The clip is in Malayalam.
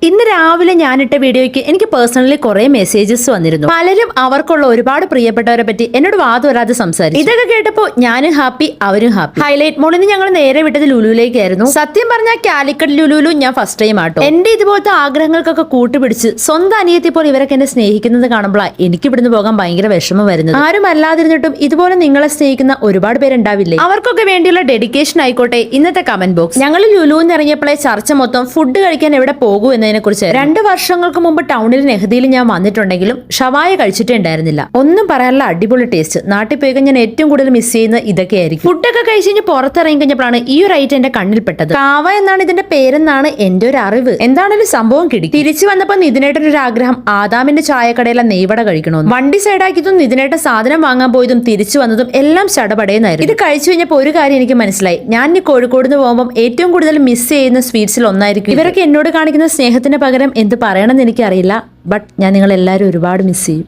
ഇന്ന് രാവിലെ ഞാനിട്ട വീഡിയോയ്ക്ക് എനിക്ക് പേഴ്സണലി കുറെ മെസ്സേജസ് വന്നിരുന്നു. പലരും അവർക്കുള്ള ഒരുപാട് പ്രിയപ്പെട്ടവരെ പറ്റി എന്നോട് വാതുവരാതെ സംസാരിച്ചു. ഇതൊക്കെ കേട്ടപ്പോ ഞാനും ഹാപ്പി, അവരും ഹാപ്പി. ഹൈലൈറ്റ് മോളിന്ന് ഞങ്ങൾ നേരെ വിട്ടത് ലുലുവിലേക്കായിരുന്നു. സത്യം പറഞ്ഞാൽ കാലിക്കറ്റ് ലുലുലു ഞാൻ ഫസ്റ്റ് ടൈം ആട്ടോ. എന്റെ ഇതുപോലത്തെ ആഗ്രഹങ്ങൾക്കൊക്കെ കൂട്ടുപിടിച്ച് സ്വന്തം അനിയത്തി പോലെ ഇവരൊക്കെ എന്നെ സ്നേഹിക്കുന്നത് കാണുമ്പോഴാണ് എനിക്ക് ഇവിടുന്ന് പോകാൻ ഭയങ്കര വിഷമം വരുന്നത്. ആരും അല്ലാതിരുന്നിട്ടും ഇതുപോലെ നിങ്ങളെ സ്നേഹിക്കുന്ന ഒരുപാട് പേരുണ്ടാവില്ലേ? അവർക്കൊക്കെ വേണ്ടിയുള്ള ഡെഡിക്കേഷൻ ആയിക്കോട്ടെ ഇന്നത്തെ കമന്റ് ബോക്സ്. ഞങ്ങൾ ലുലുവിൽ ഇറങ്ങിയപ്പോഴേ ചർച്ച മൊത്തം ഫുഡ് കഴിക്കാൻ എവിടെ പോകൂ എന്നതിനെ കുറിച്ച്. 2 വർഷങ്ങൾക്ക് മുമ്പ് ടൗണിൽ നെഹദിയിൽ ഞാൻ വന്നിട്ടുണ്ടെങ്കിലും ഷവായ കഴിച്ചിട്ടേ ഉണ്ടായിരുന്നില്ല. ഒന്നും പറയാനുള്ള അടിപൊളി ടേസ്റ്റ്. നാട്ടിൽ പോയി ഞാൻ ഏറ്റവും കൂടുതൽ മിസ് ചെയ്യുന്ന ഇതൊക്കെയായിരിക്കും. ഫുഡൊക്കെ കഴിച്ച് കഴിഞ്ഞ് പുറത്തിറങ്ങി കഴിഞ്ഞപ്പോഴാണ് ഈ ഒരു ഐറ്റം എന്റെ കണ്ണിൽ പെട്ടത്. കാവ എന്നാണ് ഇതിന്റെ പേരെന്നാണ് എന്റെ ഒരു അറിവ്. എന്താണെങ്കിലും സംഭവം കിട്ടി. തിരിച്ചു വന്നപ്പോ നിതിനേട്ടൻ ഒരു ആഗ്രഹം ആദാമിന്റെ ചായക്കടയിലെ നെയ്വട കഴിക്കണമെന്ന്. വണ്ടി സൈഡാക്കിയതും നിതിനേട്ടൻ സാധനം വാങ്ങാൻ പോയതും തിരിച്ചു വന്നതും എല്ലാം ചടപടയെന്നായിരുന്നു. ഇത് കഴിച്ചു കഴിഞ്ഞപ്പോൾ ഒരു കാര്യം എനിക്ക് മനസ്സിലായി. ഞാൻ ഈ കോഴിക്കോട് നിന്ന് പോകുമ്പോൾ ഏറ്റവും കൂടുതൽ മിസ് ചെയ്യുന്ന സ്വീറ്റ്സിൽ ഒന്നായിരിക്കും. ഇവരൊക്കെ എന്നോട് കാണിക്കുന്ന സ്നേഹത്തിന് പകരം എന്ത് പറയണമെന്ന് എനിക്കറിയില്ല. ബട്ട് ഞാൻ നിങ്ങളെല്ലാവരും ഒരുപാട് മിസ് ചെയ്യും.